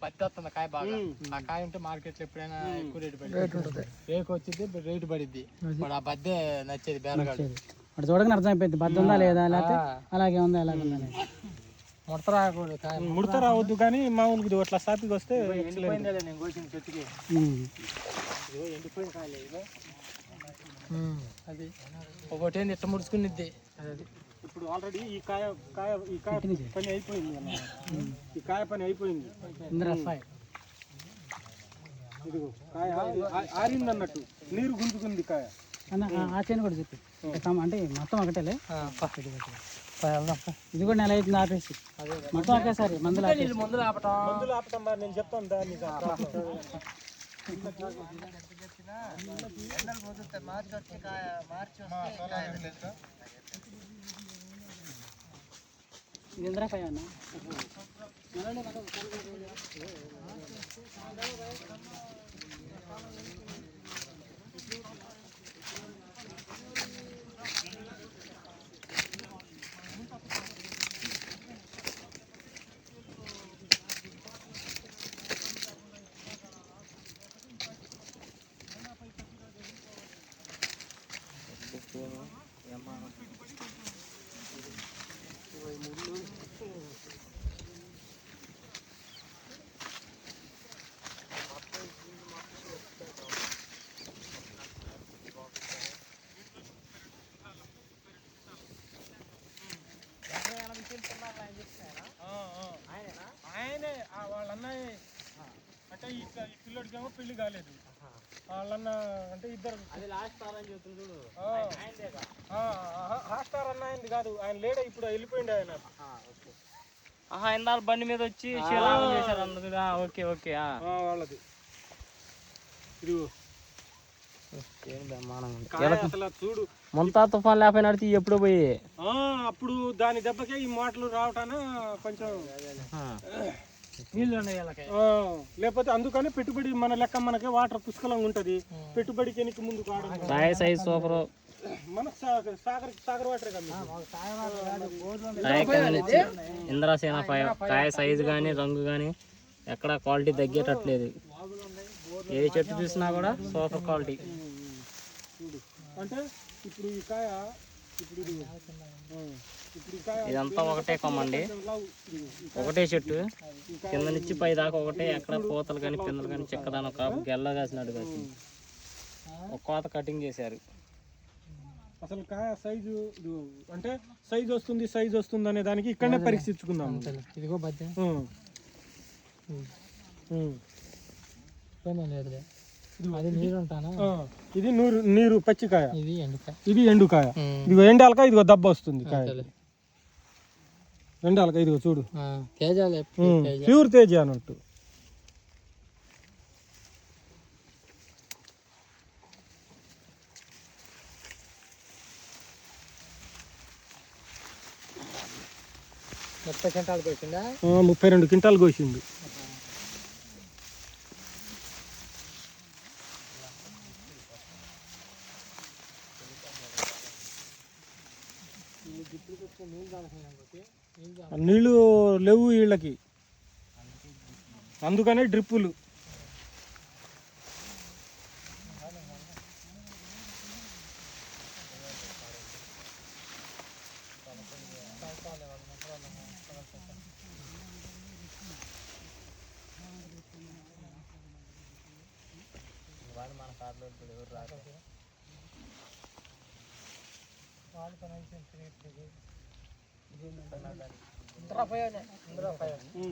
పత్తి వస్తుంది కాయ బాగా. ఆ కాయ ఉంటే మార్కెట్లో ఎప్పుడైనా ఎక్కువ రేటు పడుతుంది. రేకు వచ్చింది రేటు పడిద్ది. ఇప్పుడు ఆ బద్దే నచ్చేది బేరగాడు. అటు చూడగానే అర్థమైపోయింది బద్ద ఉందా లేదా, లేకపోతే అలాగే ఉందా ఎలాగ ఉందని. ముడత రాకూడదు కాయ, ముడత రావద్దు. కానీ మామూలుగా అట్లా సాపికి వస్తే ఎండిపోయిందే నేను కోసిన చెట్టుకి. ఎండిపోయిన కాయలే ఇదో. అది ఒకటి ఏంది ఇట్లా ముడుచుకునిద్ది. ఇప్పుడు ఆల్రెడీ ఈ కాయ పని అయిపోయింది. ఈ కాయ పని అయిపోయింది. ఇదిగో కాయ ఆరింది అన్నట్టు, నీరు గుంజుకుంది కాయ. ఆ చేను కూడా చెప్పి అంటే మొత్తం ఒకటేలే. ఇది కూడా నెల అవుతుంది ఆపేసి, మొత్తం ఒకేసారి మందులు ఆపటం నేను చెప్తాను దాన్ని. ఇంద్రకాయ అన్న ఆయనే వాళ్ళ అన్నయ్య అంటే ఈ పిల్లోడికేమో పెళ్లి కాలేదు. వాళ్ళన్న అంటే ఇద్దరు హాస్టార్ అన్న అయింది కాదు, ఆయన లేడే ఇప్పుడు వెళ్ళిపోయింది ఆయన. ఇందాక బండి మీద వచ్చి చేశారు అందరు. ఓకే ఓకే వాళ్ళది. ఇదిగో చూడు, ముంతా తుఫాన్ లేకపోయి నడిచి ఎప్పుడో పోయి అప్పుడు దాని దెబ్బకే ఈ మోటార్లు రావటాన కొంచెం నీళ్ళు ఉన్నాయి. లేకపోతే అందుకని పెట్టుబడి మన లెక్క మనకి వాటర్ పుష్కలంగా ఉంటది. పెట్టుబడికి ఎనికి ముందు కాయ సైజ్ సూపర్. మనకు సాగర్ వాటర్ ఇంద్రాసేన కాయ సైజు కానీ రంగు కానీ ఎక్కడ క్వాలిటీ తగ్గేటట్లేదు. ఏ చెట్టు చూసినా కూడా సూపర్ క్వాలిటీ. అంటే ఇప్పుడు ఈ కాయ ఇదంతా ఒకటే కొమ్మండి, ఒకటే చెట్టు కింద నుంచి పై దాకా ఒకటే. ఎక్కడ పూతలు కానీ పిందలు కానీ చెక్కదాని ఒక గెల్ల కాసినట్టు కాసి ఒక కోత కటింగ్ చేశారు. అసలు కాయ సైజు అంటే సైజ్ వస్తుంది అనే దానికి ఇక్కడనే పరీక్షించుకుందాం. ఇదిగో బద్ద అది నీరు ఉంటానా. ఇది నీరు పచ్చికాయ, ఇది ఎండుకాయ. ఇదిగో ఎండాలక ఇదిగో దెబ్బ వస్తుంది కాయ. ఎండాలక ఇదిగో చూడు, ప్యూర్ తేజ అన్నట్టు. ముప్పై క్వింటాలు కోసిందా? 32 క్వింటాలు కోసిండు. నీళ్ళు లేవు వీళ్ళకి, అందుకనే డ్రిప్పులు.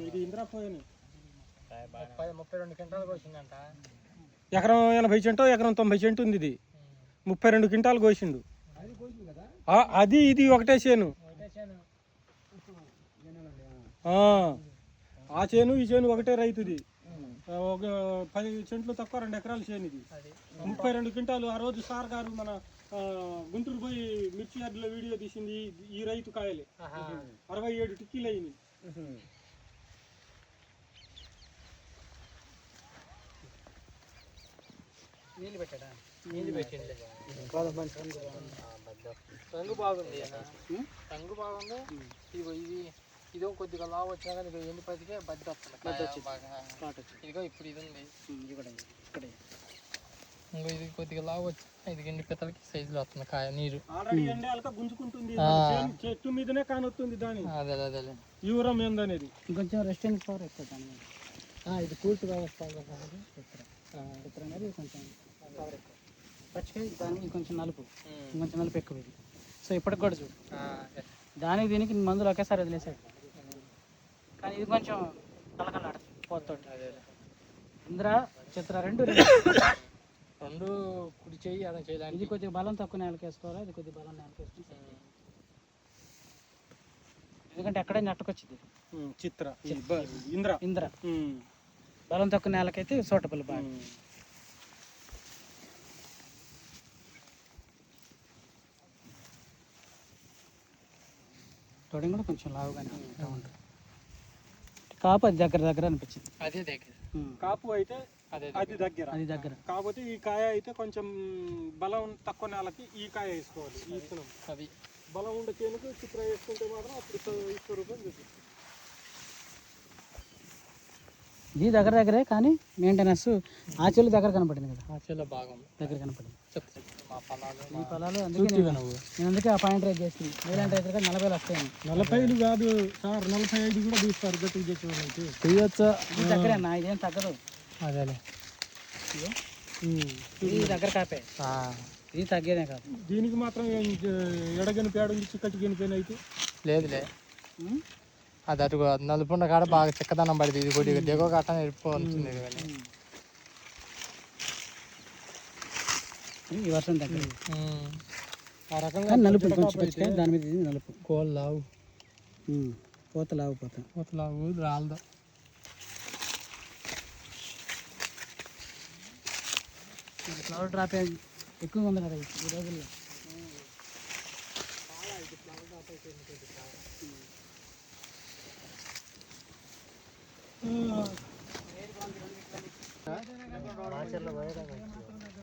ఇది ఇంద్రాపోయని 32 క్వింటాలు కోసిందంట. ఎకరం 80 సెంటో ఎకరం 90 సెంటు ఉంది. ఇది 32 క్వింటాలు కోసిండు. అది ఇది ఒకటే చేను. ఆ చేను ఈ చేను ఒకటే రైతుది. ఒక 10 సెంట్లు తక్కువ 2 ఎకరాల చేను ఇది. 32 క్వింటాలు. ఆ రోజు సార్ గారు మన గుంటూరు పోయి మిర్చి యార్డులో వీడియో తీసింది ఈ రైతు కాయలే. 67 టిక్కీలు అయింది. నీళ్ళు పెట్టాడా? నీళ్ళు పెట్టింది. రంగు బాగుంది, రంగు బాగుంది. ఇది ఇదో కొద్దిగా లావు వచ్చినా కానీ ఇక ఎండిపోతే బద్ద వస్తుంది బాగా. ఇదిగో ఇప్పుడు ఇది ఉంది ఇంకో ఇది కొద్దిగా లావు వచ్చి ఇది ఎండిపోతలకి సైజులో వస్తుంది కాయ నీరు ఆల్రెడీ ఎండాలక గుంజుకుంటుంది చెట్టు మీదనే కానొస్తుంది దాని అదే అదే యూరం ఏందనేది ఇంకొంచెం రెస్టారెంట్ పవర్ ఎక్కువ దాని మీద. ఇది కూల్స్ వ్యవస్థ చిత్ర అనేది కొంచెం పవర్ ఎక్కువ. పచ్చికాయ దాని మీద కొంచెం నలుపు ఇంకొంచెం నలుపు ఎక్కువ ఇది. సో ఇప్పటికి కూడా చూడు దానికి దీనికి మందులు ఒకేసారి వదిలేసాడు, కానీ ఇది కొంచెం కలకలాడుతుంది పోతోటి. ఇంద్ర చిత్ర రెండు కుడి చేయి అలా చేయడానికి. ఇది కొద్దిగా బలం తక్కువ నేలకి వేసుకోవాలి, ఇది కొద్దిగా బలం నేలకి వేసుకుంటాం. ఎందుకంటే ఎక్కడే నెట్టకొచ్చింది చిత్ర ఇంద్ర ఇంద్ర బలం తక్కువ నేలకైతే సూటబుల్ బాగా. తొడి కూడా కొంచెం లావుగానే రౌండ్. కాపు అది దగ్గర దగ్గర అనిపించింది. అదే దగ్గర కాపు అయితే అది దగ్గర కాకపోతే ఈ కాయ అయితే కొంచెం బలం తక్కువ నేలకి ఈ కాయ వేసుకోవాలి. ఈ విత్తనం అది బలం ఉండే చేనుకు చిత్ర వేసుకుంటే మాత్రం అప్పుడు 20 రూపాయలు చూపిస్తుంది. ఇది దగ్గర దగ్గరే, కానీ మెయింటెనెన్స్ ఆ చెల్లు దగ్గర కనపడింది కదా, ఆ చెల్ల బాగుంది దగ్గర కనపడింది. మా పొలాలు ఈ పొలాలు అందుకే నేను అందుకే ఆ పాయింట్ రేట్ చేస్తుంది. లేదంటే అయితే 40 వస్తాయి. 40 కాదు సార్, 45 కూడా తీస్తారు గట్టిగా చేసేవాళ్ళు అయితే. తీయొచ్చు, ఇది దగ్గరే నా ఇదేం తగ్గదు. అదేలే ఇది దగ్గర కాపే, ఇది తగ్గేదే కాదు. దీనికి మాత్రం ఎడగని పేడ ఉంది, చిక్కటి గనిపోయిన అయితే లేదులే. అది అటు నలుపుండ కాడ బాగా చిక్కదనం పడింది. ఇది కొద్దిగా దిగో కట్ట నేర్పుతుంది. ఈ వర్షం దగ్గర ఆ రకంగా నలుపు కొంచెం పచ్చికాయ, దాని మీద ఇది నలుపు. కోళ్ళు లావు పూత లావు పూత లావు రాలదు. ఫ్లవర్ డ్రాప్ ఎక్కువగా ఉంది కదా ఈ రోజుల్లో. ఆచరణ